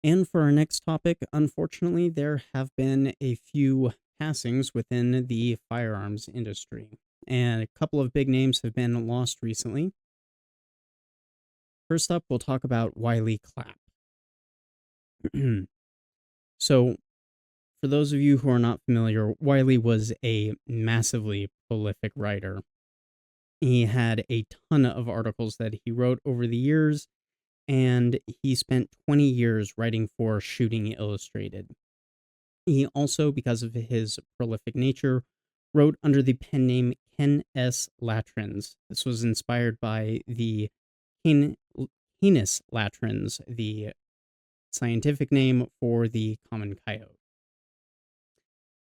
And for our next topic, unfortunately, there have been a few passings within the firearms industry, and a couple of big names have been lost recently. First up, we'll talk about Wiley Clapp. So, for those of you who are not familiar, Wiley was a massively prolific writer. He had a ton of articles that he wrote over the years, and he spent 20 years writing for Shooting Illustrated. He also, because of his prolific nature, wrote under the pen name Ken S. Latrins. This was inspired by the Canis latrins, the scientific name for the common coyote.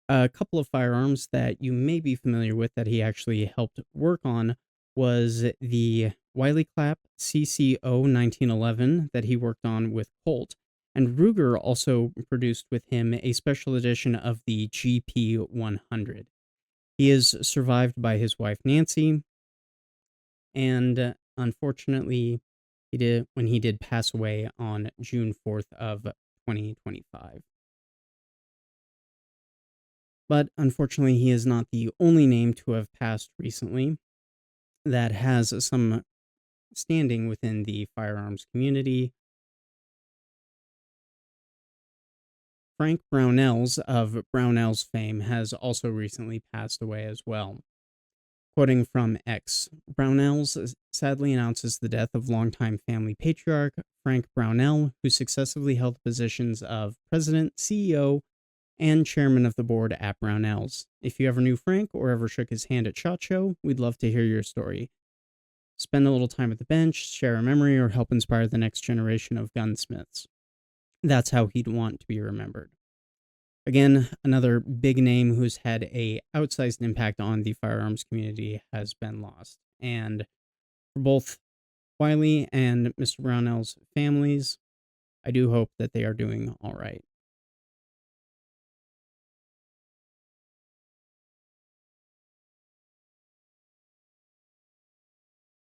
A couple of firearms that you may be familiar with that he actually helped work on was the Wiley Clapp CCO 1911 that he worked on with Colt, and Ruger also produced with him a special edition of the GP 100. He is survived by his wife Nancy, and unfortunately, he did pass away on June 4th of 2025. But unfortunately, he is not the only name to have passed recently that has some standing within the firearms community. Frank Brownell's of Brownell's fame has also recently passed away as well. Quoting from X, Brownell's sadly announces the death of longtime family patriarch Frank Brownell, who successively held the positions of president, CEO, and chairman of the board at Brownell's. If you ever knew Frank or ever shook his hand at SHOT Show, we'd love to hear your story. Spend a little time at the bench, share a memory, or help inspire the next generation of gunsmiths. That's how he'd want to be remembered. Again, another big name who's had a outsized impact on the firearms community has been lost. And for both Wiley and Mr. Brownell's families, I do hope that they are doing all right.